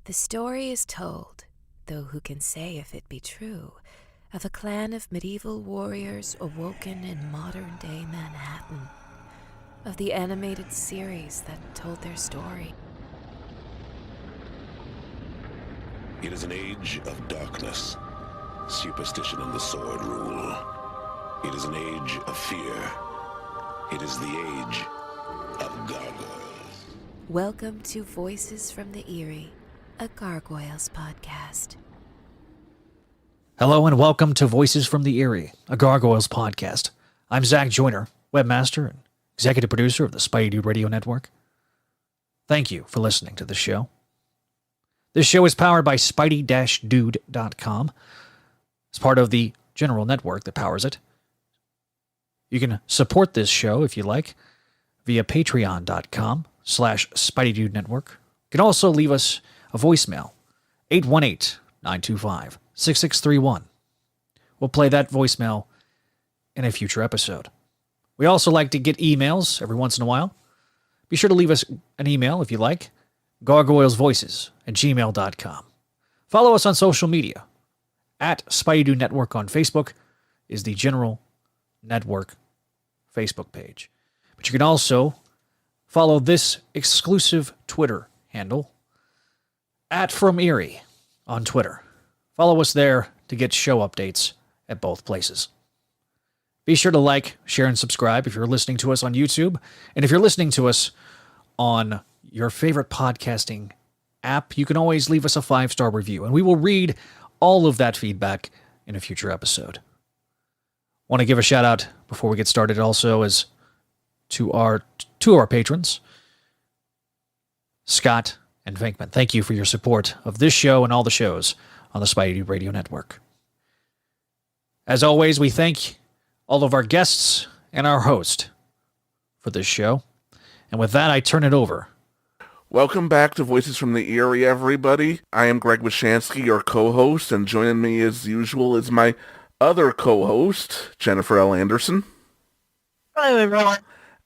The story is told, though who can say if it be true, of a clan of medieval warriors awoken in modern-day Manhattan, of the animated series that told their story. It is an age of darkness. Superstition and the sword rule. It is an age of fear. It is the age of gargoyles. Welcome to Voices from the Eyrie, a Gargoyles podcast. Hello and welcome to Voices from the Eyrie, a Gargoyles podcast. I'm Zach Joyner, webmaster and executive producer of the Spidey Dude Radio Network. Thank you for listening to the show. This show is powered by Spidey-Dude.com. It's part of the general network that powers it. You can support this show if you like via patreon.com/SpideyDudeNetwork. You can also leave us a voicemail, 818-925-6631. We'll play that voicemail in a future episode. We also like to get emails every once in a while. Be sure to leave us an email if you like, gargoylesvoices@gmail.com. Follow us on social media. At Spidey Dude Network on Facebook is the general network Facebook page. But you can also follow this exclusive Twitter handle, @FromErie on Twitter. Follow us there to get show updates at both places. Be sure to like, share, and subscribe if you're listening to us on YouTube. And if you're listening to us on your favorite podcasting app, you can always leave us a 5-star review, and we will read all of that feedback in a future episode. Want to give a shout out before we get started also as to our patrons, Scott and Venkman. Thank you for your support of this show and all the shows on the Spidey Dude Radio Network. As always, we thank all of our guests and our host for this show. And with that, I turn it over. Welcome back to Voices from the Eyrie, everybody. I am Greg Weisman, your co-host, and joining me as usual is my other co-host, Jennifer L. Anderson. Hello, everyone.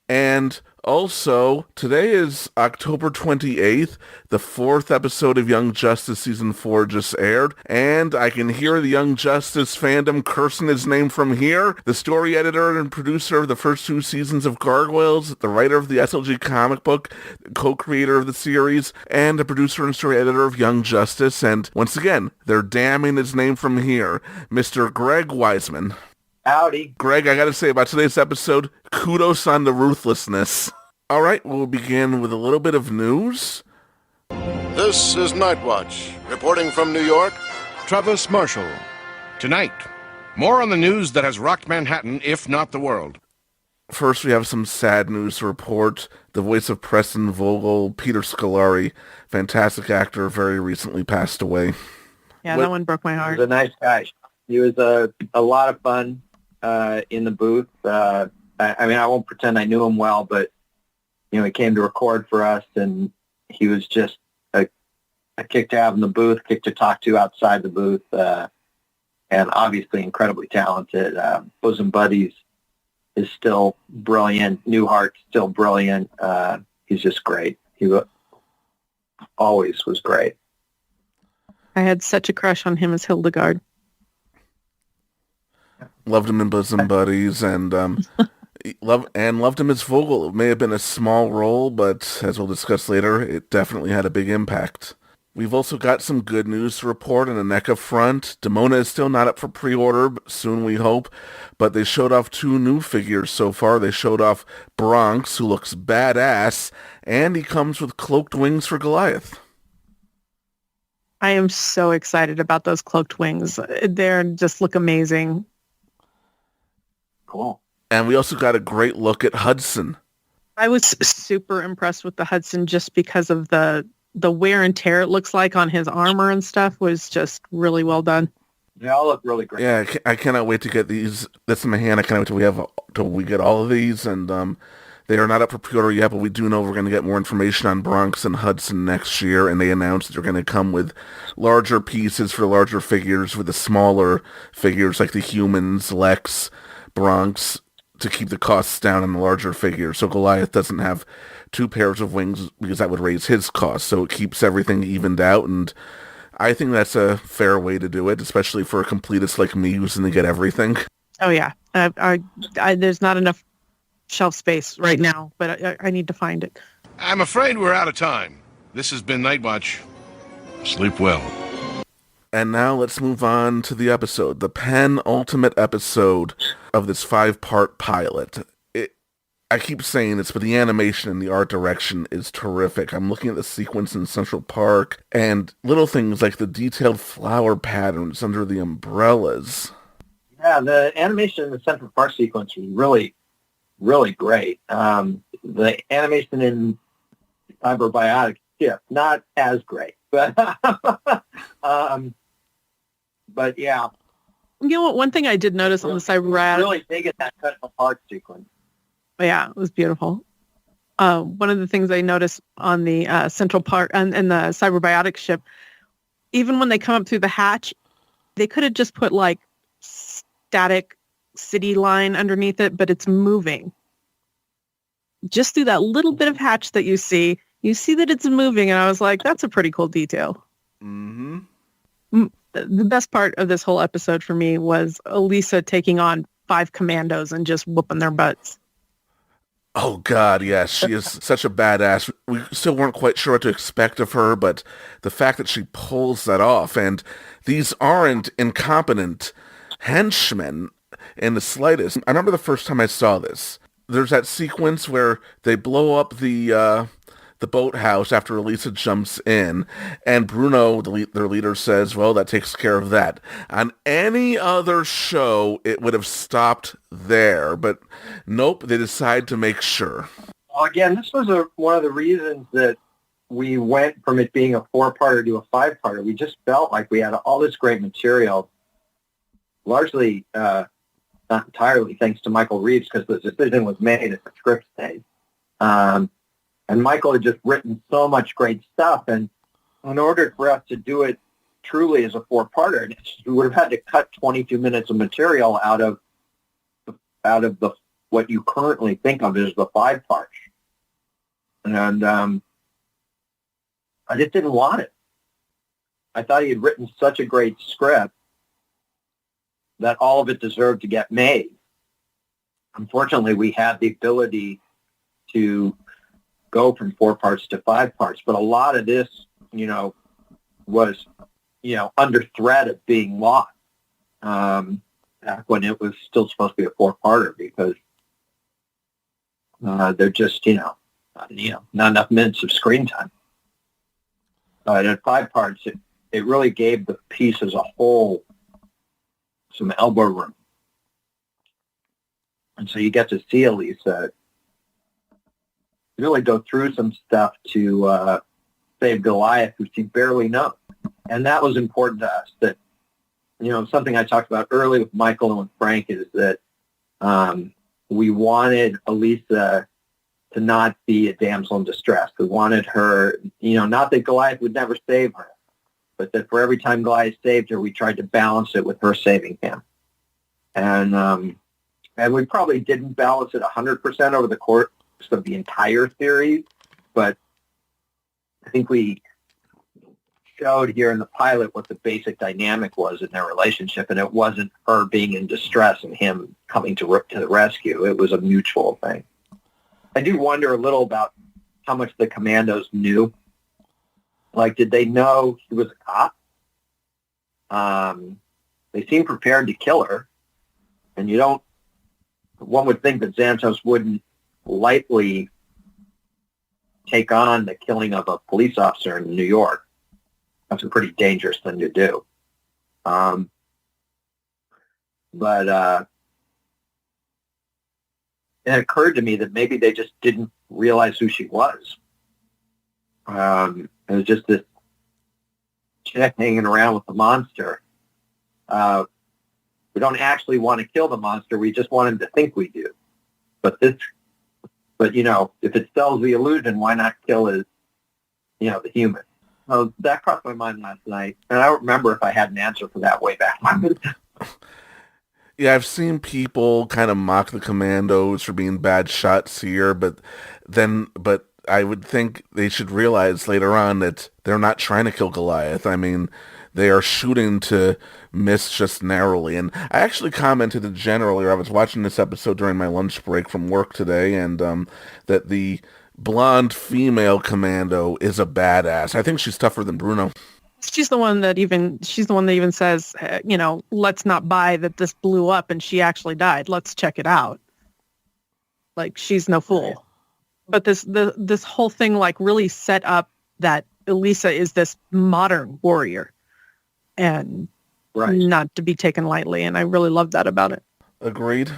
And also, today is October 28th. The 4th episode of Young Justice Season 4 just aired, and I can hear the Young Justice fandom cursing his name from here. The story editor and producer of the first 2 seasons of Gargoyles, the writer of the SLG comic book, co-creator of the series, and the producer and story editor of Young Justice. And once again, they're damning his name from here, Mr. Greg Weisman. Howdy. Greg, I gotta say about today's episode, kudos on the ruthlessness. All right, we'll begin with a little bit of news. This is Nightwatch, reporting from New York. Travis Marshall. Tonight, more on the news that has rocked Manhattan, if not the world. First, we have some sad news to report. The voice of Preston Vogel, Peter Scolari, fantastic actor, very recently passed away. Yeah, that one broke my He heart. was a nice guy. He was a lot of fun in the booth. I mean, I won't pretend I knew him well, but he came to record for us, and he was just a kick to have in the booth, kick to talk to outside the booth, and obviously incredibly talented. Bosom Buddies is still brilliant. Newhart's still brilliant. He's just great. He always was great. I had such a crush on him as Hildegard. Loved him in Bosom Buddies, and loved him as Vogel. It may have been a small role, but as we'll discuss later, it definitely had a big impact. We've also got some good news to report on the NECA front. Demona is still not up for pre-order, soon we hope, but they showed off 2 new figures so far. They showed off Bronx, who looks badass, and he comes with cloaked wings for Goliath. I am so excited about those cloaked wings. They just look amazing. Cool. And we also got a great look at Hudson. I was super impressed with the Hudson just because of the wear and tear it looks like on his armor and stuff was just really well done. They all look really great. Yeah, I cannot wait to get these. That's in my hand. I cannot wait till we get all of these, and they are not up for pre-order yet, but we do know we're going to get more information on Bronx and Hudson next year, and they announced they're going to come with larger pieces for larger figures with the smaller figures like the Humans, Lex, Bronx, to keep the costs down on the larger figure. So Goliath doesn't have 2 pairs of wings because that would raise his cost. So it keeps everything evened out, and I think that's a fair way to do it, especially for a completist like me who's going to get everything. Oh yeah, there's not enough shelf space right now, but I need to find it. I'm afraid we're out of time. This has been Night Watch. Sleep well. And now let's move on to the episode, the penultimate episode of this 5-part pilot. I keep saying this, but the animation and the art direction is terrific. I'm looking at the sequence in Central Park, and little things like the detailed flower patterns under the umbrellas. Yeah, the animation in the Central Park sequence was really, really great. The animation in Cyberbiotic, yeah, not as great, but yeah. You know what? One thing I did notice on the Cyberbiotic, really big in that Central Park sequence. Yeah, it was beautiful. One of the things I noticed on the Central Park and the Cyberbiotic ship, even when they come up through the hatch, they could have just put like static city line underneath it, but it's moving. Just through that little bit of hatch that you see that it's moving, and I was like, that's a pretty cool detail. Mm-hmm. The best part of this whole episode for me was Elisa taking on 5 commandos and just whooping their butts. Oh, God, yes. She is such a badass. We still weren't quite sure what to expect of her, but the fact that she pulls that off, and these aren't incompetent henchmen in the slightest. I remember the first time I saw this. There's that sequence where they blow up the boathouse after Elisa jumps in, and Bruno, their leader, says, well, that takes care of that. On any other show, it would have stopped there, but nope, they decide to make sure. Well, again, this was one of the reasons that we went from it being a 4-parter to a 5-parter. We just felt like we had all this great material, largely, not entirely, thanks to Michael Reeves, because the decision was made at the script stage. And Michael had just written so much great stuff, and in order for us to do it truly as a 4-parter, we would have had to cut 22 minutes of material out of the what you currently think of as the 5-part. And I just didn't want it. I thought he had written such a great script that all of it deserved to get made. Unfortunately, we had the ability to go from 4 parts to 5 parts, but a lot of this, was, under threat of being lost back when it was still supposed to be a 4-parter, because they're just, not enough minutes of screen time. But at 5 parts, it really gave the piece as a whole some elbow room. And so you get to see Elisa really go through some stuff to save Goliath, who she barely knows. And that was important to us. That, something I talked about earlier with Michael and with Frank is that we wanted Elisa to not be a damsel in distress. We wanted her, not that Goliath would never save her, but that for every time Goliath saved her, we tried to balance it with her saving him. And we probably didn't balance it 100% over the course of the entire series, but I think we showed here in the pilot what the basic dynamic was in their relationship, and it wasn't her being in distress and him coming to the rescue. It was a mutual thing. I do wonder a little about how much the commandos knew. Like, did they know she was a cop? They seemed prepared to kill her, and one would think that Xantos wouldn't lightly take on the killing of a police officer in New York. That's a pretty dangerous thing to do. But it occurred to me that maybe they just didn't realize who she was. It was just this chick hanging around with the monster. We don't actually want to kill the monster. We just want him to think we do. But if it sells the illusion, why not kill the human? So that crossed my mind last night, and I don't remember if I had an answer for that way back. Yeah, I've seen people kind of mock the commandos for being bad shots here, but I would think they should realize later on that they're not trying to kill Goliath. I mean, they are shooting to miss just narrowly. And I actually commented in general earlier, I was watching this episode during my lunch break from work today, and that the blonde female commando is a badass. I think she's tougher than Bruno. She's the one that even says, let's not buy that this blew up and she actually died. Let's check it out. Like, she's no fool. But this whole thing like really set up that Elisa is this modern warrior and not to be taken lightly. And I really love that about it. Agreed.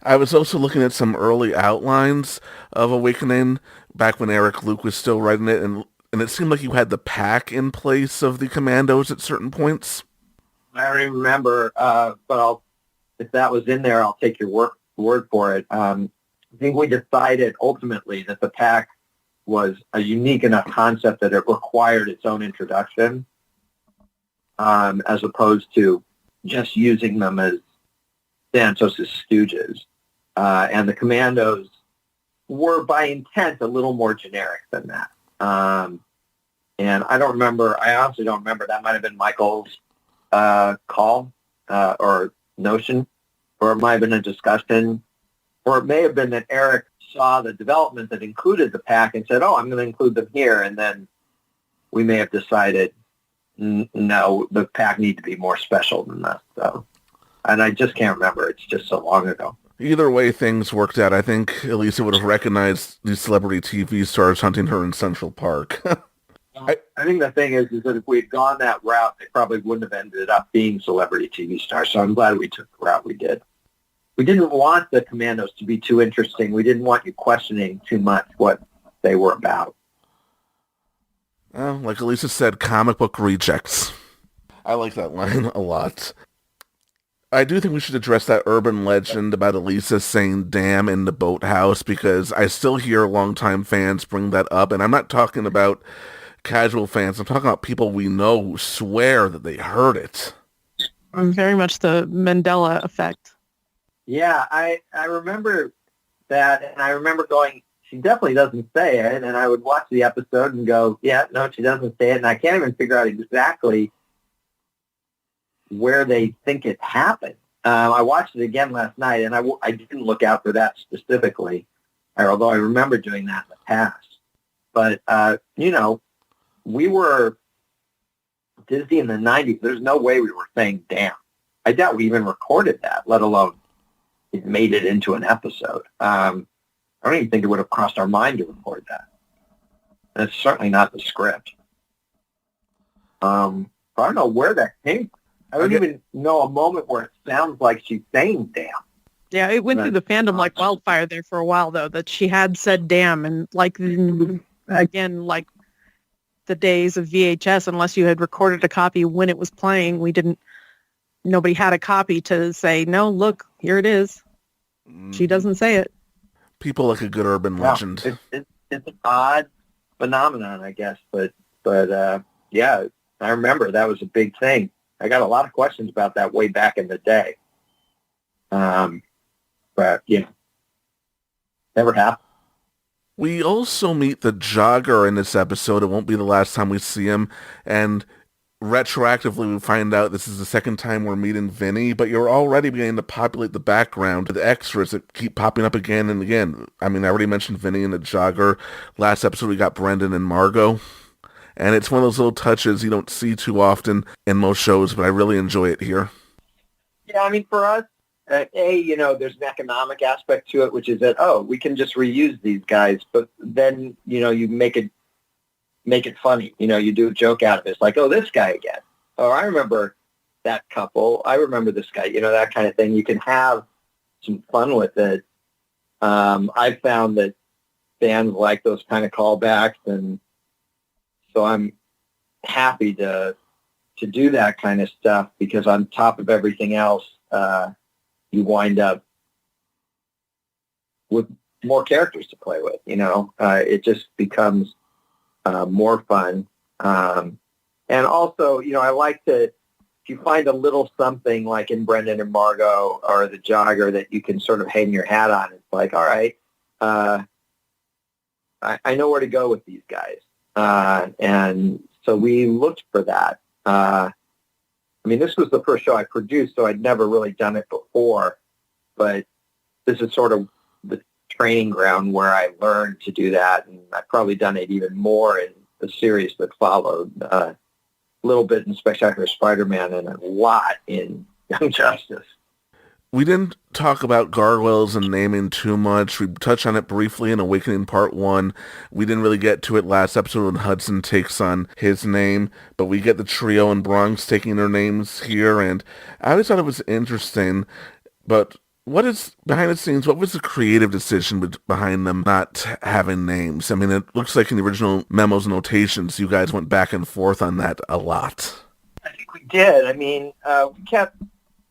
I was also looking at some early outlines of Awakening back when Eric Luke was still writing it, and it seemed like you had the pack in place of the commandos at certain points. I don't even remember, but if that was in there, I'll take your word for it. I think we decided ultimately that the pack was a unique enough concept that it required its own introduction, as opposed to just using them as Santos' stooges. And the commandos were by intent a little more generic than that. And I honestly don't remember. That might have been Michael's call or notion, or it might have been a discussion, or it may have been that Eric saw the development that included the pack and said, I'm going to include them here. And then we may have decided, no, the pack need to be more special than that. So, and I just can't remember. It's just so long ago. Either way things worked out, I think Elisa would have recognized these celebrity TV stars hunting her in Central Park. I think the thing is that if we had gone that route, they probably wouldn't have ended up being celebrity TV stars. So I'm glad we took the route we did. We didn't want the commandos to be too interesting. We didn't want you questioning too much what they were about. Well, like Elisa said, comic book rejects. I like that line a lot. I do think we should address that urban legend about Elisa saying damn in the boathouse, because I still hear longtime fans bring that up, and I'm not talking about casual fans. I'm talking about people we know who swear that they heard it. Very much the Mandela effect. Yeah, I remember that, and I remember going, she definitely doesn't say it, and I would watch the episode and go, yeah, no, she doesn't say it, and I can't even figure out exactly where they think it happened. I watched it again last night, and I didn't look out for that specifically, although I remember doing that in the past. But, we were Disney in the 90s. There's no way we were saying damn. I doubt we even recorded that, let alone it made it into an episode. I don't even think it would have crossed our mind to record that. And it's certainly not the script. I don't know where that came from. I don't even know a moment where it sounds like she's saying damn. Yeah, it went through the fandom like wildfire there for a while, though, that she had said damn. And again, like the days of VHS, unless you had recorded a copy when it was playing, nobody had a copy to say, no, look, here it is. She doesn't say it. People like a good urban legend. It's an odd phenomenon, I guess. But yeah, I remember that was a big thing. I got a lot of questions about that way back in the day. But, never happened. We also meet the jogger in this episode. It won't be the last time we see him. And retroactively, we find out this is the second time we're meeting Vinny, but you're already beginning to populate the background with extras that keep popping up again and again. I mean, I already mentioned Vinny and the jogger. Last episode, we got Brendan and Margot. And it's one of those little touches you don't see too often in most shows, but I really enjoy it here. Yeah, I mean, for us, there's an economic aspect to it, which is that, we can just reuse these guys. But then, you make it funny. You do a joke out of it. It's like, this guy again. Oh, I remember that couple. I remember this guy, that kind of thing. You can have some fun with it. I've found that fans like those kind of callbacks, and so I'm happy to do that kind of stuff, because on top of everything else, you wind up with more characters to play with. It just becomes more fun. And also, I like to if you find a little something like in Brendan and Margot or the Jogger that you can sort of hang your hat on, it's like, all right, I know where to go with these guys. And so we looked for that. I mean, this was the first show I produced, so I'd never really done it before. But this is sort of the training ground where I learned to do that. And I've probably done it even more in the series that followed. A little bit in Spectacular Spider-Man and a lot in Young Justice. We didn't talk about gargoyles and naming too much. We touched on it briefly in Awakening Part 1. We didn't really get to it last episode when Hudson takes on his name, but we get the trio and Bronx taking their names here, and I always thought it was interesting, but what is, behind the scenes, what was the creative decision behind them not having names? I mean, it looks like in the original memos and notations, you guys went back and forth on that a lot. I think we did. I mean, we kept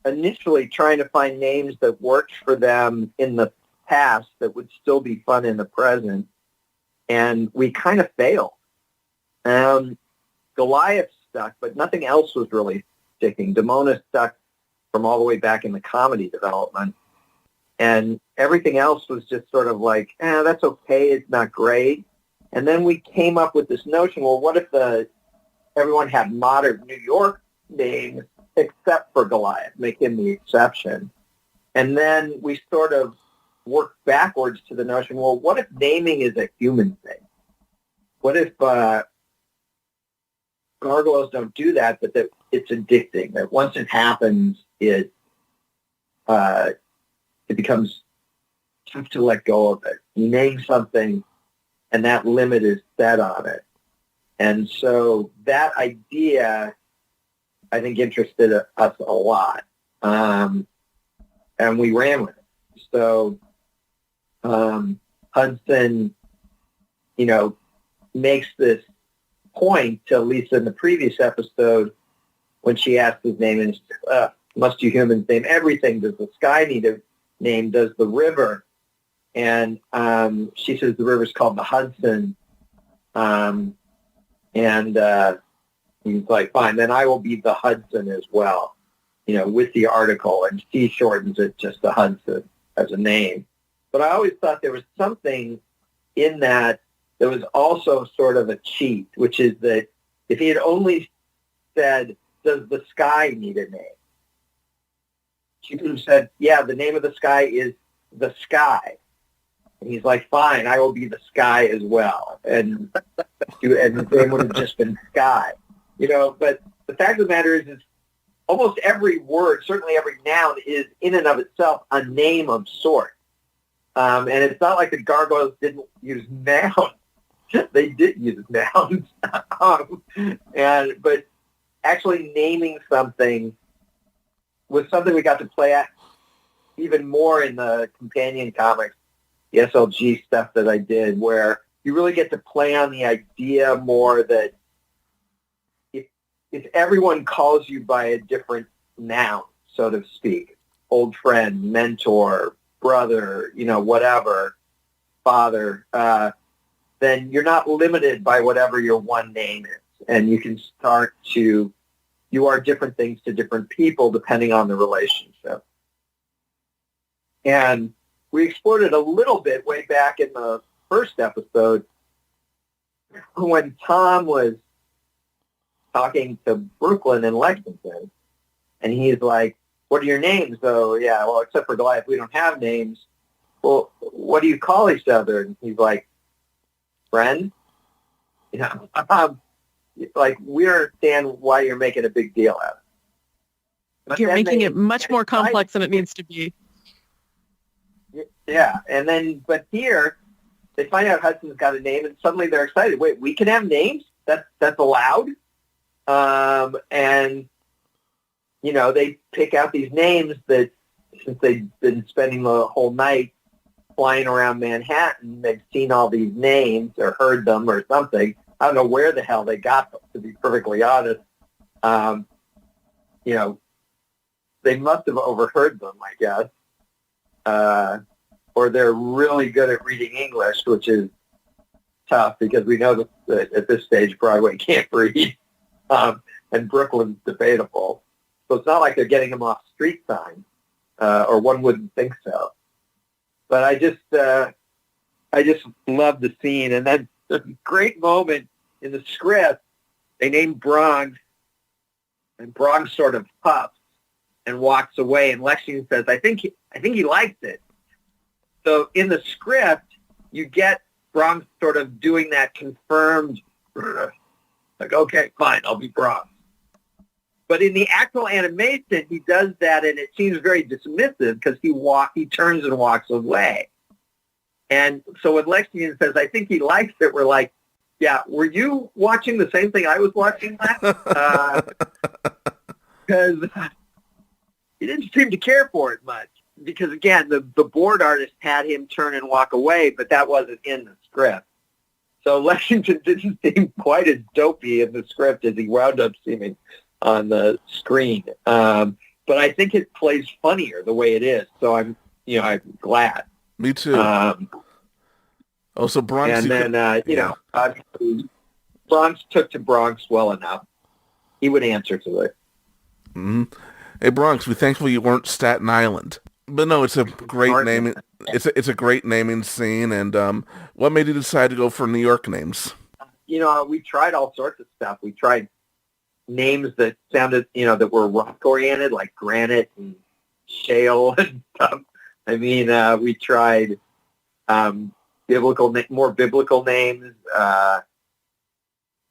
initially trying to find names that worked for them in the past that would still be fun in the present, and we kind of failed. Goliath stuck, but nothing else was really sticking. Demona stuck from all the way back in the comedy development, and everything else was just sort of like, that's okay, it's not great. And then we came up with this notion, well, what if everyone had modern New York names except for Goliath, make him the exception. And then we sort of worked backwards to the notion, well, what if naming is a human thing? What if gargoyles don't do that, but that it's addicting, that once it happens, it becomes tough to let go of it. You name something, and that limit is set on it. And so that idea, I think, interested us a lot. And we ran with it. So Hudson, makes this point to Lisa in the previous episode when she asked his name, and must you humans name everything? Does the sky need a name? Does the river? And she says the river's called the Hudson. And he's like, fine, then I will be the Hudson as well, with the article. And she shortens it just to Hudson as a name. But I always thought there was something in that was also sort of a cheat, which is that if he had only said, does the sky need a name? She could have said, yeah, the name of the sky is the sky. And he's like, fine, I will be the sky as well. And the name would have just been sky. But the fact of the matter is almost every word, certainly every noun, is in and of itself a name of sort. And it's not like the gargoyles didn't use nouns. They did use nouns. But actually naming something was something we got to play at even more in the companion comics, the SLG stuff that I did, where you really get to play on the idea more that if everyone calls you by a different noun, so to speak, old friend, mentor, brother, whatever, father, then you're not limited by whatever your one name is. And you can you are different things to different people depending on the relationship. And we explored it a little bit way back in the first episode when Tom was talking to Brooklyn and Lexington, and he's like, what are your names? So, yeah, well, except for Goliath, we don't have names. Well, what do you call each other? And he's like, friend? Like, we understand why you're making a big deal out of it. But you're making it much more complex than it needs to be. Yeah, but here, they find out Hudson's got a name, and suddenly they're excited. Wait, we can have names? That's allowed? And they pick out these names that, since they've been spending the whole night flying around Manhattan, they've seen all these names or heard them or something. I don't know where the hell they got them, to be perfectly honest. They must have overheard them, I guess. Or they're really good at reading English, which is tough because we know that at this stage Broadway can't read. And Brooklyn's debatable. So it's not like they're getting him off street signs, or one wouldn't think so. But I just love the scene. And then the great moment in the script, they named Bronx, and Bronx sort of puffs and walks away. And Lexington says, I think he likes it. So in the script, you get Bronx sort of doing that confirmed, like, okay, fine, I'll be Bronx. But in the actual animation, he does that, and it seems very dismissive because he turns and walks away. And so when Lexington says, I think he likes it, we're like, yeah, were you watching the same thing I was watching last? Because he didn't seem to care for it much. Because, again, the board artist had him turn and walk away, but that wasn't in the script. So Lexington didn't seem quite as dopey in the script as he wound up seeming on the screen. But I think it plays funnier the way it is. So I'm glad. Me too. Also, Bronx. And then, obviously, Bronx took to Bronx well enough. He would answer to it. Mm-hmm. Hey, Bronx, we're thankful you weren't Staten Island. But no, it's a great naming. It's a great naming scene. And what made you decide to go for New York names? We tried all sorts of stuff. We tried names that sounded, that were rock-oriented, like granite and shale and stuff. I mean, we tried more biblical names.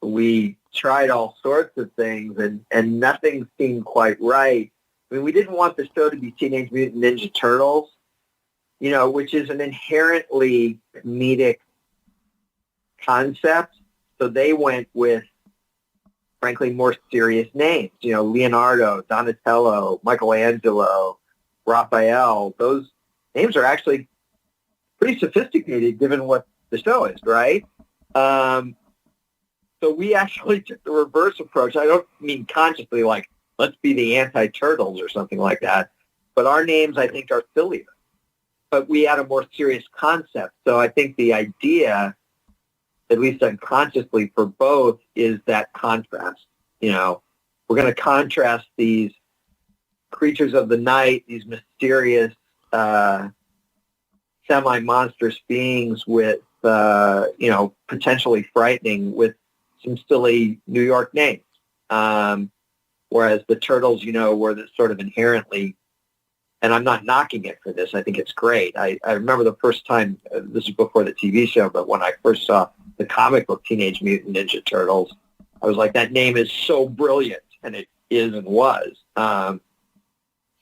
We tried all sorts of things, and nothing seemed quite right. I mean, we didn't want the show to be Teenage Mutant Ninja Turtles, which is an inherently comedic concept. So they went with, frankly, more serious names. Leonardo, Donatello, Michelangelo, Raphael. Those names are actually pretty sophisticated given what the show is, right? So we actually took the reverse approach. I don't mean consciously like, let's be the anti-turtles or something like that. But our names, I think, are sillier. But we had a more serious concept. So I think the idea, at least unconsciously for both, is that contrast. We're going to contrast these creatures of the night, these mysterious, semi-monstrous beings with, potentially frightening with some silly New York names. Whereas the Turtles, were the sort of inherently, and I'm not knocking it for this, I think it's great. I remember the first time, this is before the TV show, but when I first saw the comic book Teenage Mutant Ninja Turtles, I was like, that name is so brilliant, and it is and was. So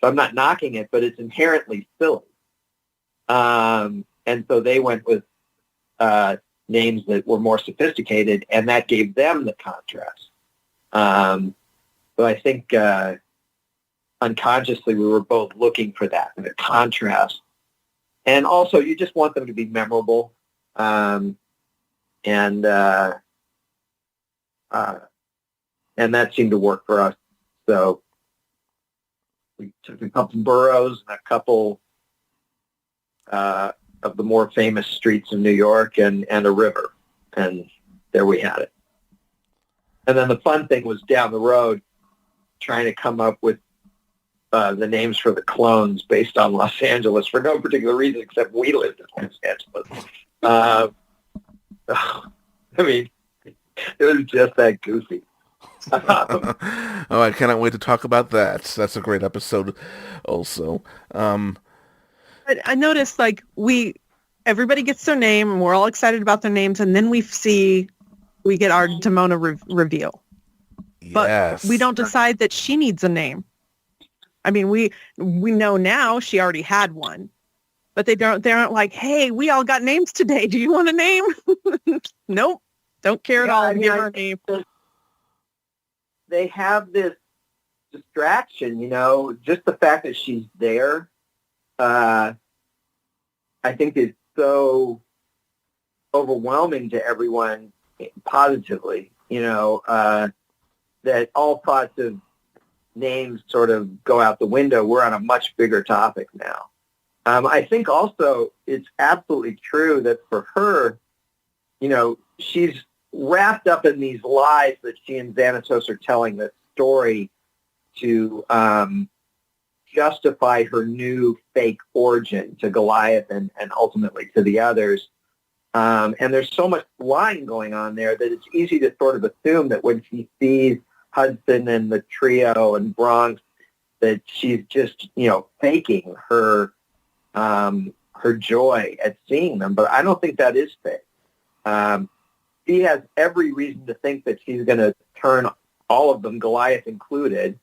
I'm not knocking it, but it's inherently silly. And so they went with names that were more sophisticated, and that gave them the contrast. But I think unconsciously we were both looking for that, the contrast. And also, you just want them to be memorable. And that seemed to work for us. So we took a couple boroughs and a couple of the more famous streets of New York and a river. And there we had it. And then the fun thing was down the road, trying to come up with the names for the clones based on Los Angeles for no particular reason except we lived in Los Angeles. I mean, it was just that goofy. Oh, I cannot wait to talk about that. That's a great episode also. I noticed, everybody gets their name, and we're all excited about their names, and then we get our Demona reveal. But Yes. we don't decide that she needs a name. I mean, we know now she already had one, but they aren't like, hey, we all got names today. Do you want a name? Nope. Don't care at all. I mean, Give her a name. They have this distraction, just the fact that she's there, I think is so overwhelming to everyone positively, that all thoughts of names sort of go out the window. We're on a much bigger topic now. I think also it's absolutely true that for her, she's wrapped up in these lies that she and Xanatos are telling, that story to justify her new fake origin to Goliath and ultimately to the others. And there's so much lying going on there that it's easy to sort of assume that when she sees Hudson and the trio and Bronx, that she's just, faking her joy at seeing them. But I don't think that is fake. She has every reason to think that she's going to turn all of them, Goliath included,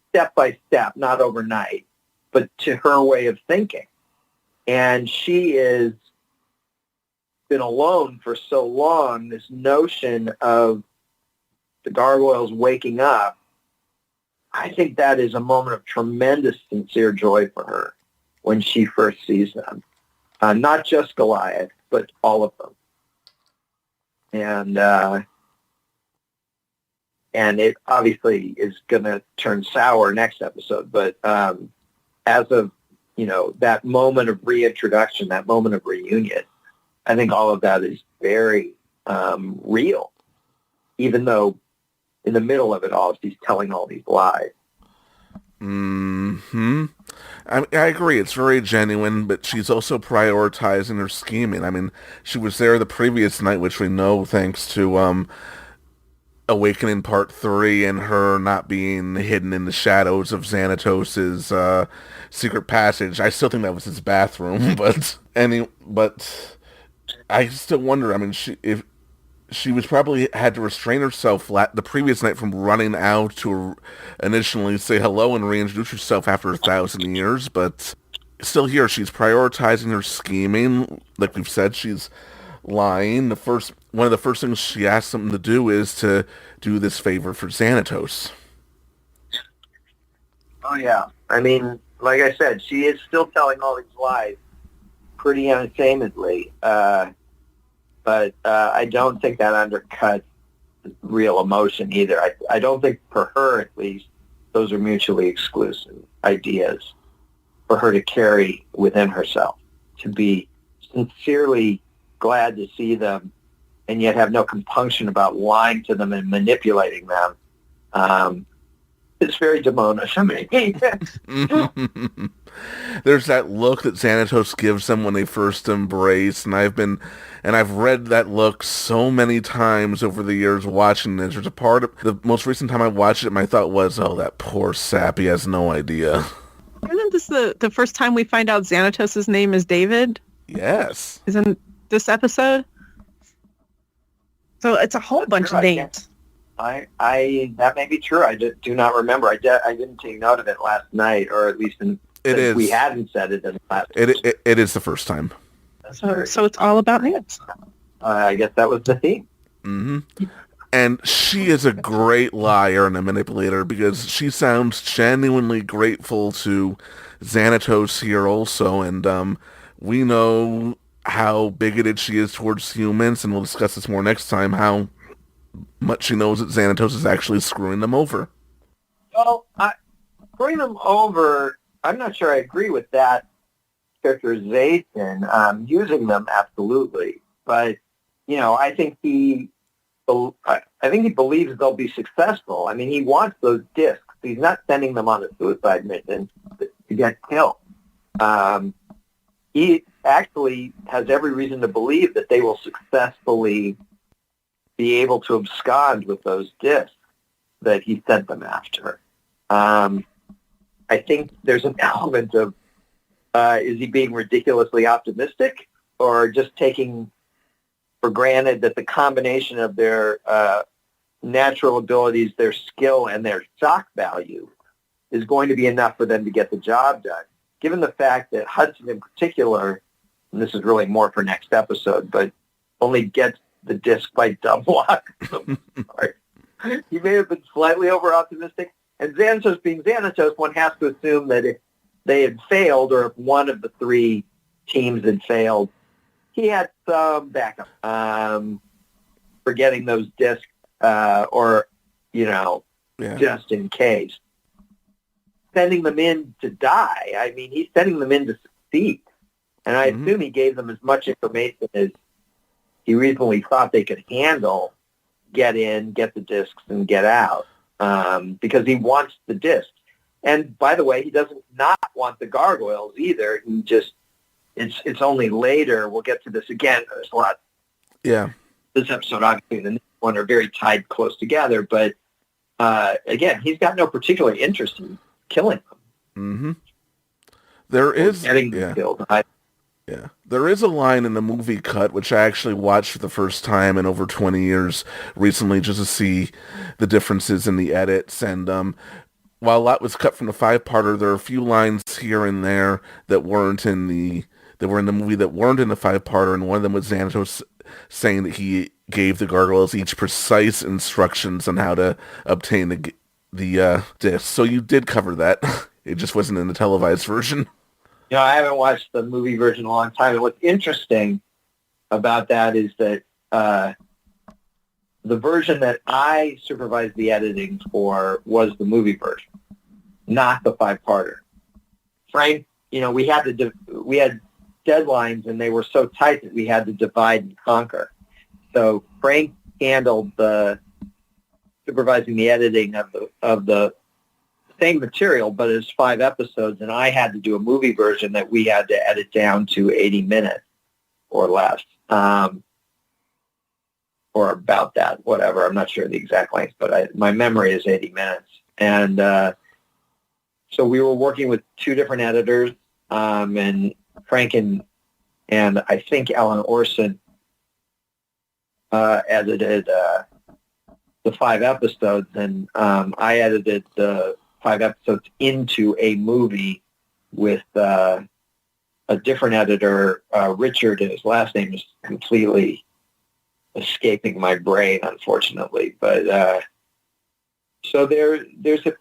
step by step, not overnight, but to her way of thinking. And she is been alone for so long, this notion of the gargoyles waking up, I think that is a moment of tremendous sincere joy for her when she first sees them. Not just Goliath, but all of them. And it obviously is going to turn sour next episode, but as of, that moment of reintroduction, that moment of reunion, I think all of that is very real, even though in the middle of it all, she's telling all these lies. I agree. It's very genuine, but she's also prioritizing her scheming. I mean, she was there the previous night, which we know thanks to Awakening Part 3 and her not being hidden in the shadows of Xanatos' secret passage. I still think that was his bathroom, but I still wonder. I mean, if she was probably had to restrain herself the previous night from running out to initially say hello and reintroduce herself after 1,000 years, but still here she's prioritizing her scheming. Like we've said, she's lying. One of the first things she asks them to do is to do this favor for Xanatos. Oh yeah, I mean, like I said, she is still telling all these lies pretty unashamedly. But I don't think that undercuts real emotion either. I don't think, for her at least, those are mutually exclusive ideas for her to carry within herself, to be sincerely glad to see them and yet have no compunction about lying to them and manipulating them. It's very Demona to me. There's that look that Xanatos gives them when they first embrace, and I've read that look so many times over the years watching this. There's a part of the most recent time I watched it, my thought was, oh, that poor sap, he has no idea. Isn't this the first time we find out Xanatos' name is David? Yes. Isn't this episode? So it's a whole bunch of names. That may be true. I do not remember. I didn't take note of it last night, or at least we hadn't said it in the last. It is the first time. So it's all about names. I guess that was the theme. Mm-hmm. And she is a great liar and a manipulator because she sounds genuinely grateful to Xanatos here also, and we know how bigoted she is towards humans, and we'll discuss this more next time, how much she knows that Xanatos is actually screwing them over. Well, screwing them over, I'm not sure I agree with that characterization. Using them, absolutely. But, I think he believes they'll be successful. I mean, he wants those discs. He's not sending them on a suicide mission to get killed. He actually has every reason to believe that they will successfully be able to abscond with those discs that he sent them after. I think there's an element of, is he being ridiculously optimistic or just taking for granted that the combination of their natural abilities, their skill, and their shock value is going to be enough for them to get the job done? Given the fact that Hudson in particular, and this is really more for next episode, but only gets the disc by dumb luck. He may have been slightly over-optimistic. And Xanatos being Xanatos, one has to assume that if they had failed, or if one of the three teams had failed, he had some backup for getting those discs, just in case. Sending them in to die, I mean, he's sending them in to succeed. And I assume he gave them as much information as he reasonably thought they could handle, get in, get the discs, and get out, because he wants the discs. And by the way, he doesn't not want the gargoyles either. He just, it's only later. We'll get to this again. There's a lot. Yeah. This episode, obviously, and the next one are very tied close together. But again, he's got no particular interest in killing them. Mm-hmm. There is getting them killed. Yeah. There is a line in the movie cut, which I actually watched for the first time in over 20 years recently, just to see the differences in the edits. And while a lot was cut from the 5-parter, there are a few lines here and there that were in the movie that weren't in the 5-parter, and one of them was Xanatos saying that he gave the gargoyles each precise instructions on how to obtain the disc. So you did cover that. It just wasn't in the televised version. I haven't watched the movie version in a long time. And what's interesting about that is that the version that I supervised the editing for was the movie version, not the 5-parter. Frank, we had deadlines, and they were so tight that we had to divide and conquer. So Frank handled the supervising the editing of the same material, but it's 5 episodes, and I had to do a movie version that we had to edit down to 80 minutes or less, or about that, whatever. I'm not sure the exact length, but my memory is 80 minutes. And so we were working with 2 different editors, and Frank and I think Alan Orson edited the 5 episodes, and I edited the 5 episodes into a movie with a different editor, Richard, and his last name is completely escaping my brain, unfortunately. But so there was a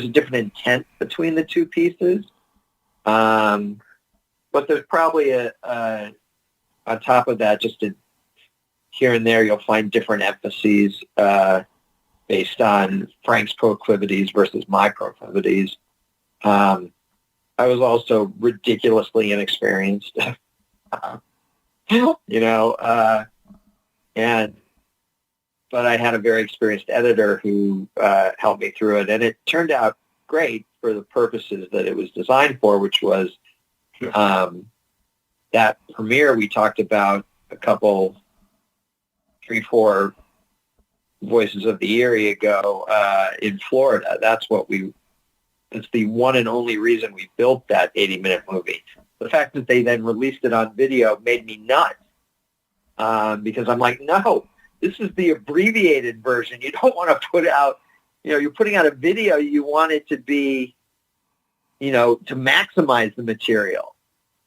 different intent between the 2 pieces, but there's probably on top of that, just here and there, you'll find different emphases based on Frank's proclivities versus my proclivities. I was also ridiculously inexperienced, but I had a very experienced editor who helped me through it, and it turned out great for the purposes that it was designed for, which was that premiere we talked about a couple, 3, 4 Voices of the Eyrie ago in Florida. That's the one and only reason we built that 80-minute movie. The fact that they then released it on video made me nuts because I'm like, no, this is the abbreviated version. You don't want to put out, you're putting out a video. You want it to be, to maximize the material,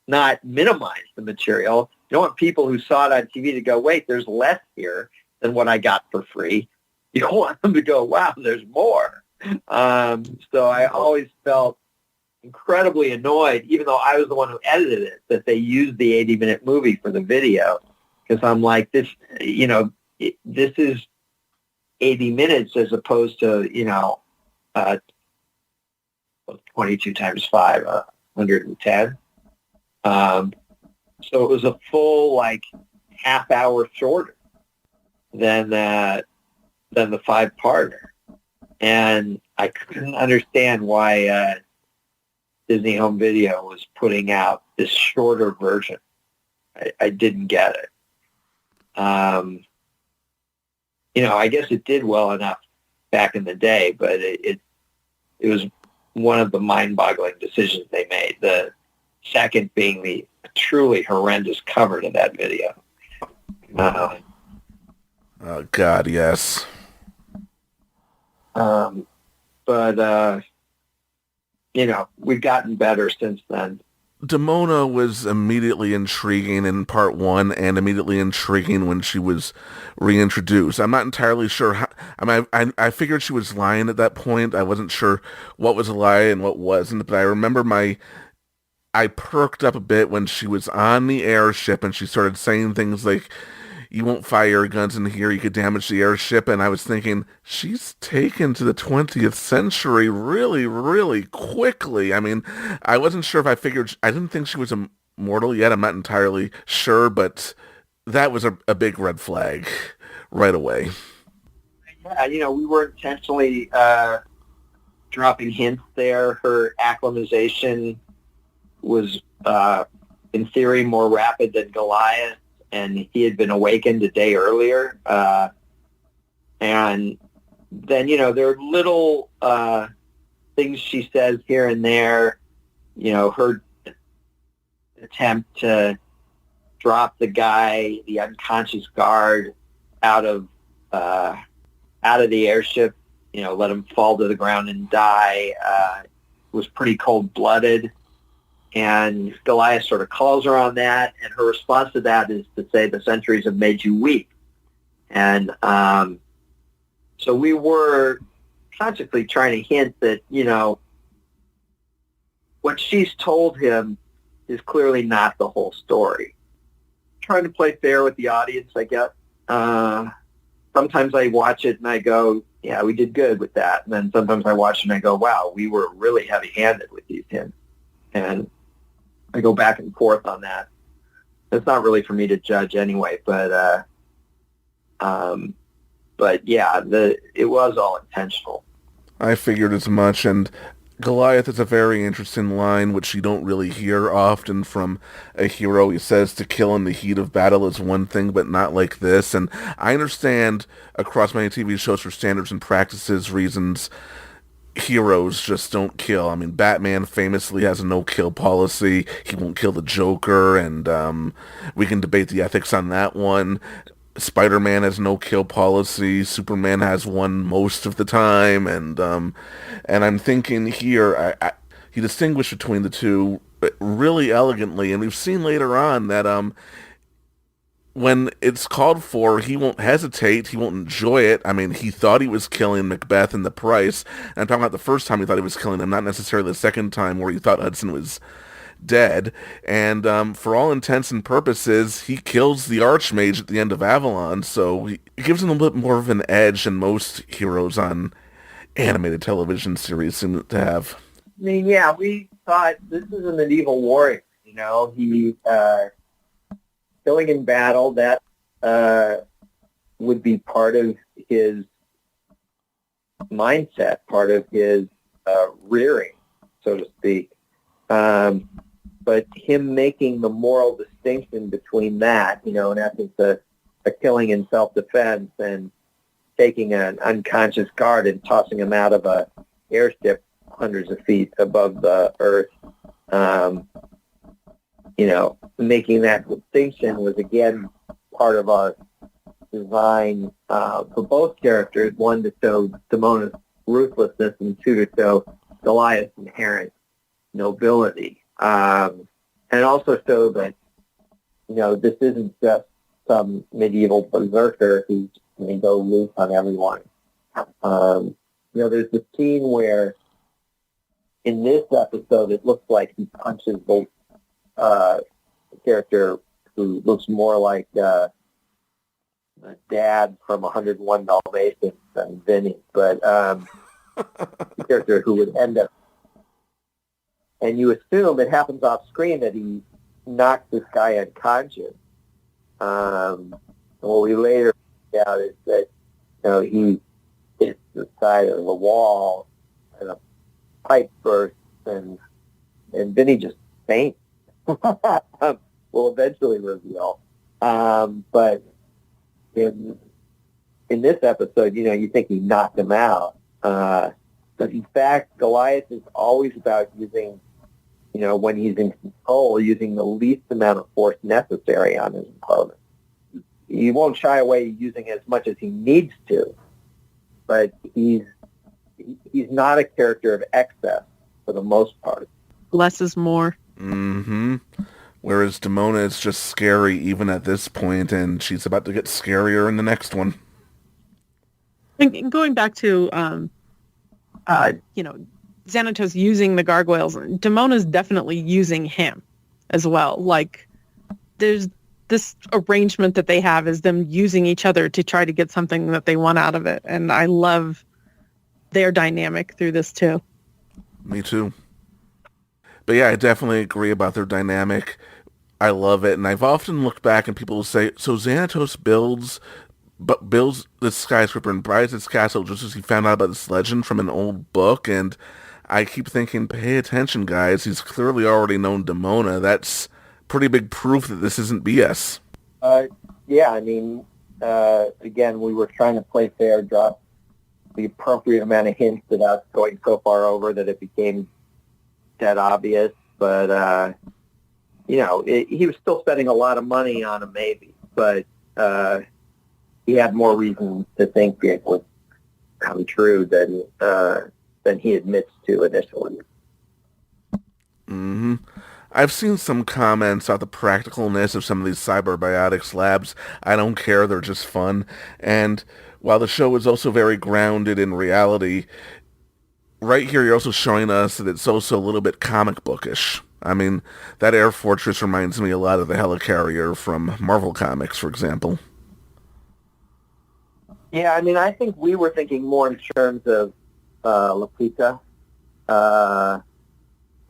not minimize the material. You don't want people who saw it on TV to go, wait, there's less here than what I got for free. You don't want them to go, wow, there's more. So I always felt incredibly annoyed, even though I was the one who edited it, that they used the 80-minute movie for the video. Because I'm like, this is 80 minutes as opposed to, 22 times 5, 110. So it was a full, half hour shorter than the 5-parter. And I couldn't understand why Disney Home Video was putting out this shorter version. I didn't get it. I guess it did well enough back in the day, but it was one of the mind-boggling decisions they made. The second being the truly horrendous cover to that video. Oh, God, yes. But we've gotten better since then. Demona was immediately intriguing in part 1 and immediately intriguing when she was reintroduced. I'm not entirely sure how, I figured she was lying at that point. I wasn't sure what was a lie and what wasn't, but I remember I perked up a bit when she was on the airship and she started saying things like, you won't fire guns in here, you could damage the airship. And I was thinking, she's taken to the 20th century really, really quickly. I mean, I wasn't sure if I didn't think she was immortal yet. I'm not entirely sure, but that was a big red flag right away. Yeah, we were intentionally dropping hints there. Her acclimatization was, in theory, more rapid than Goliath, and he had been awakened a day earlier. And then, there are little things she says here and there. Her attempt to drop the unconscious guard out of the airship, let him fall to the ground and die, was pretty cold-blooded. And Goliath sort of calls her on that, and her response to that is to say the centuries have made you weak. And so we were consciously trying to hint that, what she's told him is clearly not the whole story. Trying to play fair with the audience, I guess. Sometimes I watch it and I go, yeah, we did good with that. And then sometimes I watch it and I go, wow, we were really heavy-handed with these hints. And I go back and forth on that. It's not really for me to judge anyway, but yeah, it was all intentional. I figured as much, and Goliath is a very interesting line, which you don't really hear often from a hero. He says to kill in the heat of battle is one thing, but not like this. And I understand across many TV shows for standards and practices reasons, heroes just don't kill. I mean, Batman famously has a no-kill policy. He won't kill the Joker, and we can debate the ethics on that one. Spider-Man has no kill policy. Superman has one most of the time, and I'm thinking here, he distinguished between the two really elegantly, and we've seen later on that when it's called for, he won't hesitate. He won't enjoy it. I mean, he thought he was killing Macbeth in The Price, and I'm talking about the first time he thought he was killing him, not necessarily the second time where he thought Hudson was dead. And for all intents and purposes, he kills the Archmage at the end of Avalon, so it gives him a little bit more of an edge than most heroes on animated television series seem to have. I mean, yeah, we thought this is a medieval warrior, he killing in battle, that would be part of his mindset, part of his rearing, so to speak. But him making the moral distinction between that, in essence, a killing in self-defense and taking an unconscious guard and tossing him out of a airship hundreds of feet above the earth, making that distinction was, again, part of our design for both characters, one to show Demona's ruthlessness and two to show Goliath's inherent nobility. And also show that, this isn't just some medieval berserker who's going to go loose on everyone. There's the scene where in this episode it looks like he punches the character who looks more like a dad from 101 Dalmatians than Vinny, but the character who would end up. And you assume it happens off screen that he knocks this guy unconscious. And what we later find out is that he hits the side of the wall and a pipe bursts and Vinny just faints. We'll eventually reveal. But in this episode, you think he knocked him out. But in fact, Goliath is always about using, when he's in control, using the least amount of force necessary on his opponent. He won't shy away using as much as he needs to, but he's not a character of excess for the most part. Less is more. Mm-hmm. Whereas Demona is just scary even at this point, and she's about to get scarier in the next one. And going back to, Xanatos using the gargoyles, Demona's definitely using him as well. Like, there's this arrangement that they have is them using each other to try to get something that they want out of it. And I love their dynamic through this too. Me too. But yeah, I definitely agree about their dynamic. I love it. And I've often looked back and people will say, so Xanatos builds but builds this skyscraper and buys its castle just as he found out about this legend from an old book. And I keep thinking, pay attention, guys. He's clearly already known Demona. That's pretty big proof that this isn't BS. Yeah, I mean, again, we were trying to play fair, drop the appropriate amount of hints without going so far over that it became dead obvious. But, he was still spending a lot of money on a maybe. But he had more reason to think it would come true than he admits to initially. Mm-hmm. I've seen some comments about the practicalness of some of these cyberbiotics labs. I don't care, they're just fun. And while the show is also very grounded in reality, right here you're also showing us that it's also a little bit comic bookish. I mean, that Air Fortress reminds me a lot of the helicarrier from Marvel Comics, for example. Yeah, I mean, I think we were thinking more in terms of Lapita,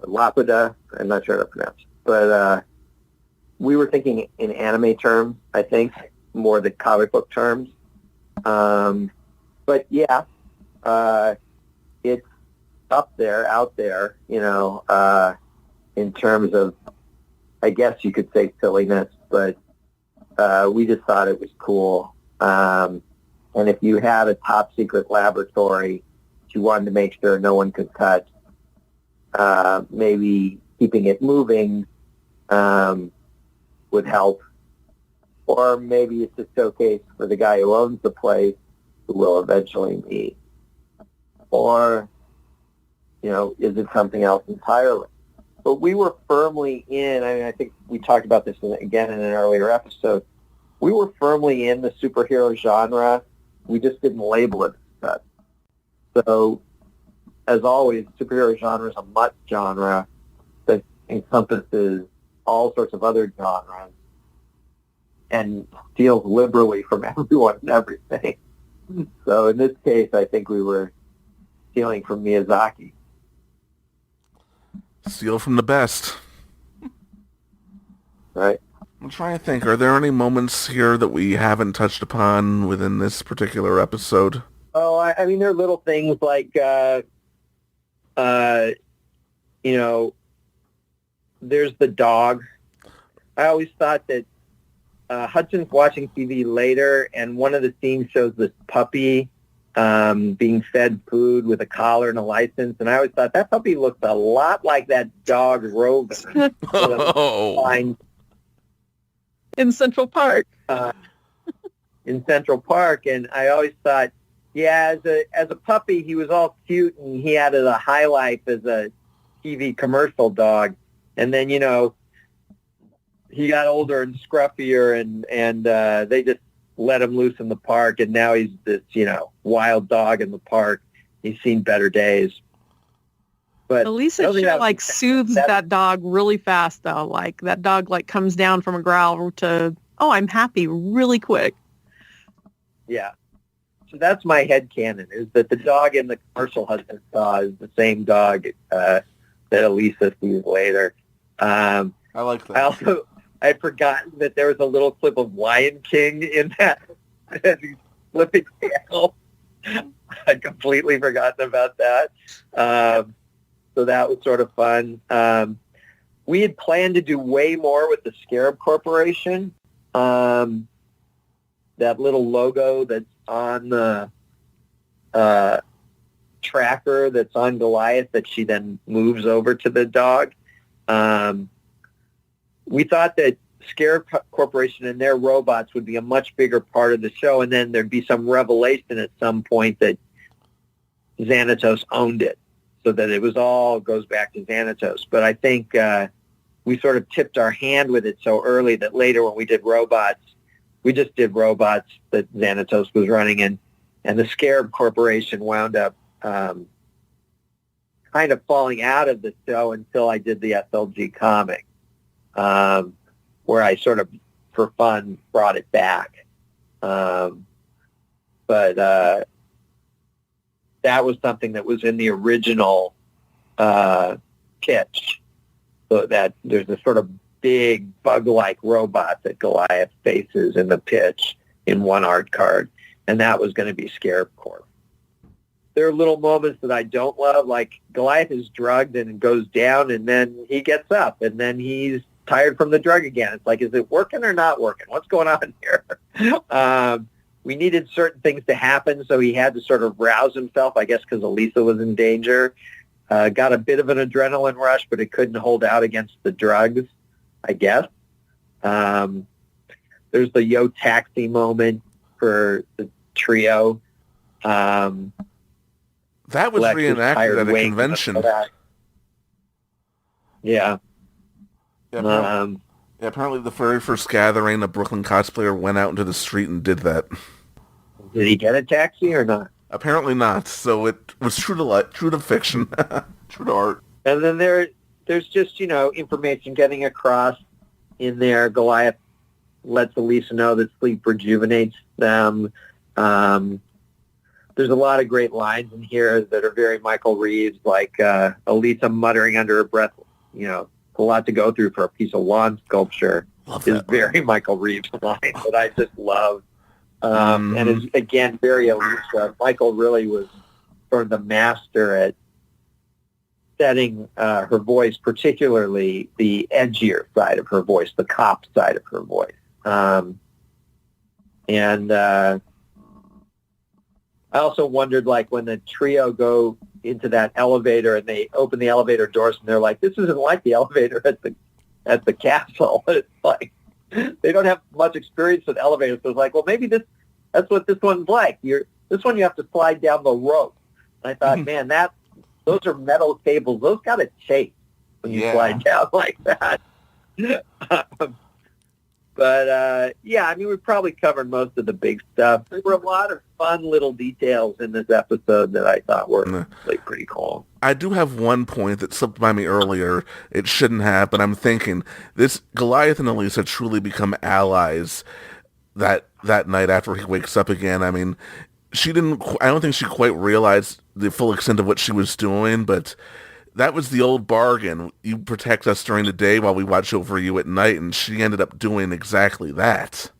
Lapida, I'm not sure how to pronounce it, but we were thinking in anime terms, I think, more the comic book terms. But yeah, it's up there, out there, in terms of, I guess you could say silliness, but we just thought it was cool. And if you had a top secret laboratory you wanted to make sure no one could touch, maybe keeping it moving would help. Or maybe it's a showcase for the guy who owns the place, who will eventually meet. Or, is it something else entirely? But we were firmly in, I think we talked about this again in an earlier episode, we were firmly in the superhero genre. We just didn't label it as such. So, as always, superhero genre is a mutt genre that encompasses all sorts of other genres and steals liberally from everyone and everything. So in this case, I think we were stealing from Miyazaki. Steal from the best. Right. I'm trying to think, are there any moments here that we haven't touched upon within this particular episode? Oh, I mean, there are little things like, there's the dog. I always thought that Hudson's watching TV later, and one of the scenes shows this puppy being fed food with a collar and a license, and I always thought that puppy looked a lot like that dog Rover. Oh. In Central Park. In Central Park, and I always thought, yeah, as a puppy, he was all cute, and he had a high life as a TV commercial dog, and then he got older and scruffier, and they just let him loose in the park, and now he's this wild dog in the park. He's seen better days. But Elisa soothes that dog really fast, though. Like, that dog, comes down from a growl to, oh, I'm happy, really quick. Yeah. So that's my headcanon, is that the dog in the commercial Hudson saw is the same dog that Elisa sees later. I like that. I'd forgotten that there was a little clip of Lion King in that as he's flipping tail. I'd completely forgotten about that. So that was sort of fun. We had planned to do way more with the Scarab Corporation. That little logo that's on the tracker that's on Goliath that she then moves over to the dog. We thought that Scarab Corporation and their robots would be a much bigger part of the show, and then there'd be some revelation at some point that Xanatos owned it, so that it goes back to Xanatos. But I think we sort of tipped our hand with it so early that later when we did robots, we just did robots that Xanatos was running in, and the Scarab Corporation wound up kind of falling out of the show until I did the SLG comic, where I sort of, for fun, brought it back. But that was something that was in the original pitch, so that there's a sort of big bug-like robot that Goliath faces in the pitch, in one art card, and that was going to be Scarab Corp. There are little moments that I don't love, like Goliath is drugged and goes down, and then he gets up, and then he's tired from the drug again. It's like, is it working or not working? What's going on here? We needed certain things to happen, so he had to sort of rouse himself, I guess, because Elisa was in danger. Got a bit of an adrenaline rush, but it couldn't hold out against the drugs, I guess. There's the Yo Taxi moment for the trio. That was Lex is reenacted at a wing convention. Yeah. Yeah, apparently the very first gathering, a Brooklyn cosplayer went out into the street and did that. Did he get a taxi or not? Apparently not. So it was true to life, true to fiction, true to art. And then there's just, information getting across in there. Goliath lets Elisa know that sleep rejuvenates them. There's a lot of great lines in here that are very Michael Reeves, like Elisa muttering under her breath, a lot to go through for a piece of lawn sculpture is very Michael Reeves line that I just love. And is, again, very Elisa. Michael really was sort of the master at setting her voice, particularly the edgier side of her voice, the cop side of her voice. I also wondered, like, when the trio go into that elevator and they open the elevator doors and they're like, this isn't like the elevator at the castle. It's like, they don't have much experience with elevators. So it's like, well, maybe that's what this one's like. This one you have to slide down the rope. And I thought, man, those are metal cables. Those got to shake when you slide down like that. But, we probably covered most of the big stuff. There were a lot of fun little details in this episode that I thought were like pretty cool. I do have one point that slipped by me earlier. It shouldn't have, but I'm thinking this Goliath and Elisa truly become allies that night after he wakes up again. I mean, I don't think she quite realized the full extent of what she was doing, but that was the old bargain. You protect us during the day while we watch over you at night, and she ended up doing exactly that.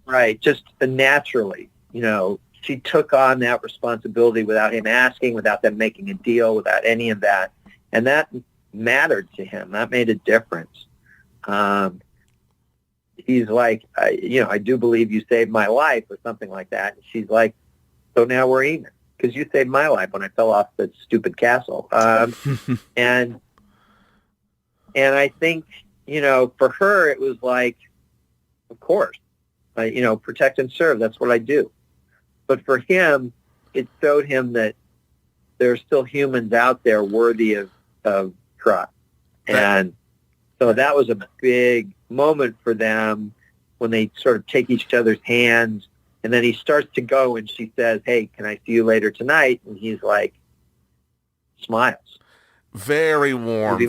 Right, just naturally, she took on that responsibility without him asking, without them making a deal, without any of that, and that mattered to him. That made a difference. He's like, I do believe you saved my life, or something like that. And she's like, so now we're even, because you saved my life when I fell off that stupid castle. And I think, for her, it was like, of course, protect and serve. That's what I do. But for him, it showed him that there are still humans out there worthy of trust. And so that was a big moment for them when they sort of take each other's hands. And then he starts to go and she says, hey, can I see you later tonight? And he's like, smiles. Very warm.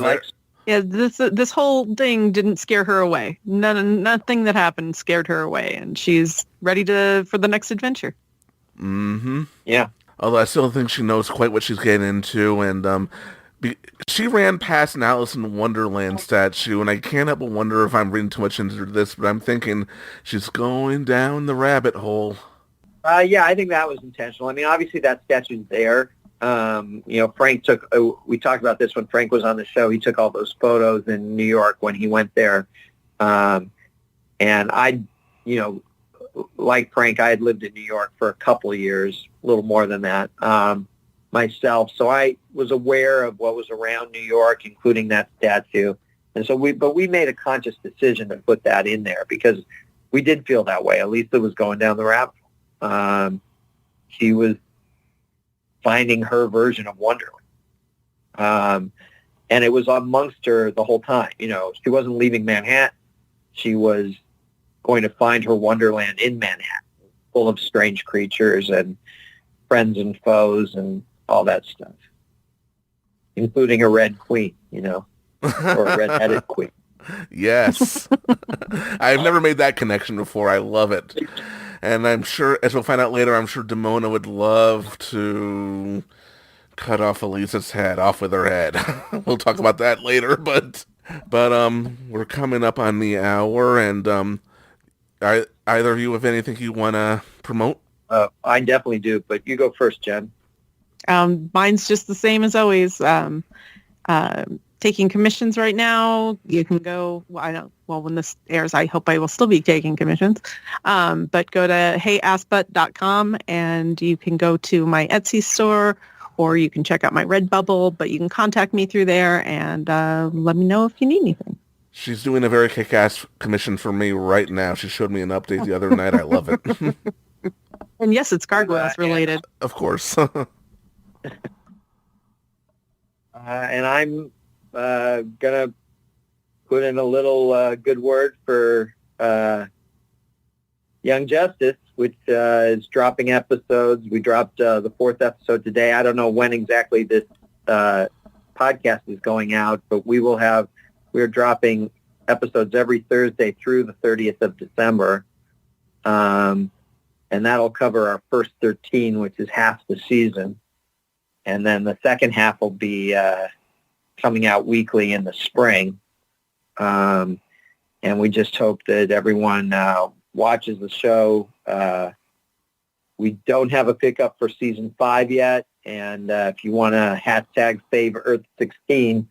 Yeah, this whole thing didn't scare her away. Nothing that happened scared her away, and she's ready for the next adventure. Mm-hmm. Yeah. Although I still think she knows quite what she's getting into, and she ran past an Alice in Wonderland statue, and I can't help but wonder if I'm reading too much into this, but I'm thinking she's going down the rabbit hole. Yeah, I think that was intentional. I mean, obviously that statue's there. Frank took, we talked about this when Frank was on the show. He took all those photos in New York when he went there. And I, like Frank, I had lived in New York for a couple of years, a little more than that, myself. So I was aware of what was around New York, including that statue. And so we made a conscious decision to put that in there because we did feel that way. Elisa was going down the rabbit hole. She was finding her version of Wonderland. And it was amongst her the whole time. She wasn't leaving Manhattan. She was going to find her Wonderland in Manhattan, full of strange creatures and friends and foes and all that stuff, including a red queen, or a red-headed queen. Yes. I've never made that connection before. I love it. And I'm sure, as we'll find out later, I'm sure Demona would love to cut off Elisa's head, off with her head. We'll talk about that later, but we're coming up on the hour, and either of you have anything you want to promote? I definitely do, but you go first, Jen. Mine's just the same as always. Taking commissions right now. You can go, when this airs, I hope I will still be taking commissions. But go to heyassbutt.com and you can go to my Etsy store, or you can check out my Redbubble, but you can contact me through there and let me know if you need anything. She's doing a very kick-ass commission for me right now. She showed me an update the other night. I love it. And yes, it's gargoyles related. Of course. And I'm gonna put in a little good word for Young Justice, which is dropping episodes. We dropped the 4th episode today. I don't know when exactly this podcast is going out, but we're dropping episodes every Thursday through the 30th of December. And that'll cover our first 13, which is half the season. And then the second half will be coming out weekly in the spring. And we just hope that everyone watches the show. We don't have a pickup for season 5 yet. And if you want to hashtag save Earth 16,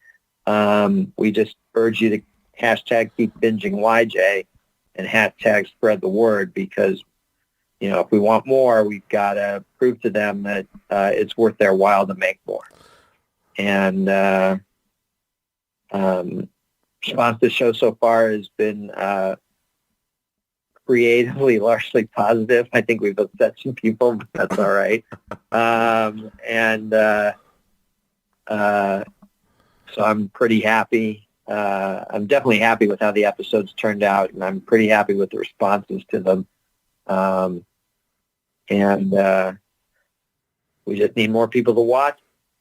we just urge you to hashtag keep binging YJ and hashtag spread the word, because if we want more, we've got to prove to them that it's worth their while to make more. And response to the show so far has been creatively largely positive. I think we've upset some people, but that's all right. So I'm pretty happy. I'm definitely happy with how the episodes turned out, and I'm pretty happy with the responses to them. We just need more people to watch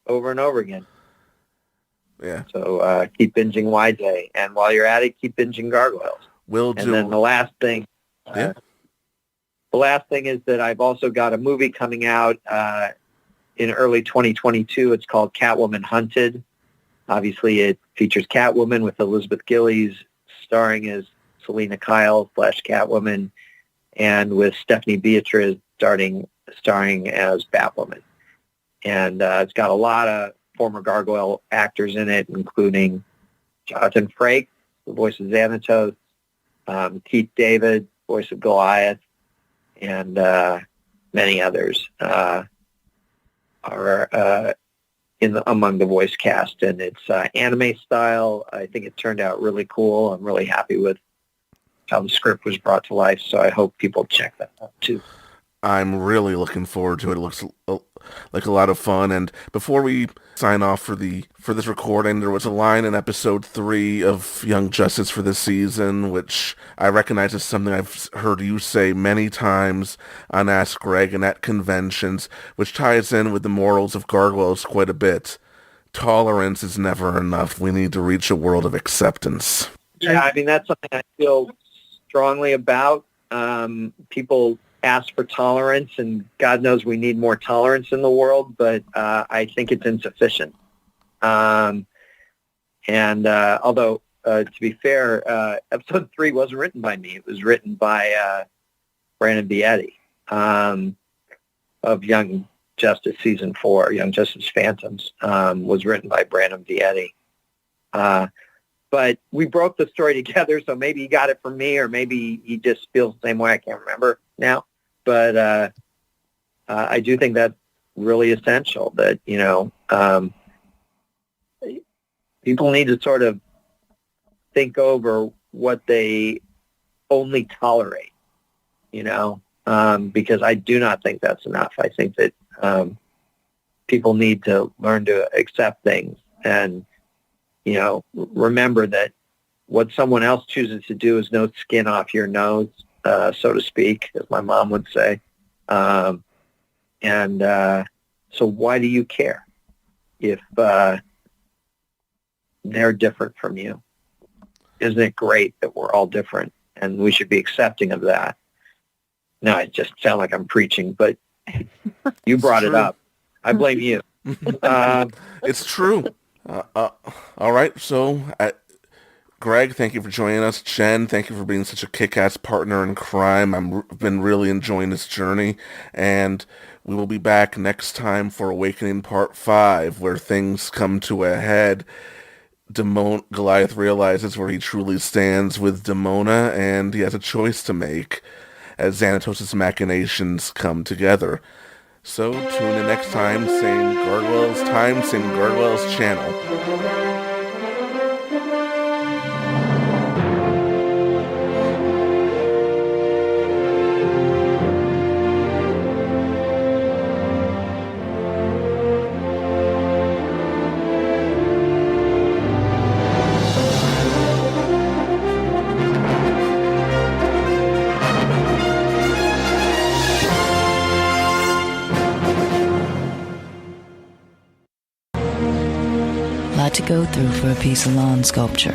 over and over again. Yeah. So keep binging YJ, and while you're at it, keep binging Gargoyles. Will do. And then the last thing is that I've also got a movie coming out in early 2022. It's called Catwoman Hunted. Obviously, it features Catwoman with Elizabeth Gillies starring as Selena Kyle / Catwoman, and with Stephanie Beatriz starring as Batwoman. And it's got a lot of former Gargoyle actors in it, including Jonathan Frakes, the voice of Xanatos, Keith David, voice of Goliath, and many others are among the voice cast. And it's anime style. I think it turned out really cool. I'm really happy with how the script was brought to life, so I hope people check that out too. I'm really looking forward to it. It looks like a lot of fun. And before we sign off for this recording, there was a line in episode 3 of Young Justice for this season, which I recognize as something I've heard you say many times on Ask Greg and at conventions, which ties in with the morals of Gargoyles quite a bit. Tolerance is never enough. We need to reach a world of acceptance. Yeah, I mean, that's something I feel strongly about. People ask for tolerance, and God knows we need more tolerance in the world, but I think it's insufficient. Although, to be fair, episode 3 wasn't written by me. It was written by Brandon Vietti of Young Justice Season 4, Young Justice Phantoms, was written by Brandon Vietti. But we broke the story together, so maybe he got it from me, or maybe he just feels the same way. I can't remember now. But I do think that's really essential, that, people need to sort of think over what they only tolerate, because I do not think that's enough. I think that people need to learn to accept things and, remember that what someone else chooses to do is no skin off your nose, so to speak, as my mom would say. So why do you care if they're different from you? Isn't it great that we're all different, and we should be accepting of that? No, I just sound like I'm preaching, but you brought it up. I blame you. It's true. All right, so Greg, thank you for joining us. Jen, thank you for being such a kick-ass partner in crime. I've been really enjoying this journey, and we will be back next time for Awakening Part 5, where things come to a head. Goliath realizes where he truly stands with Demona, and he has a choice to make as Xanatos' machinations come together. So tune in next time, same Gargoyles time, same Gargoyles channel. Lot to go through for a piece of lawn sculpture.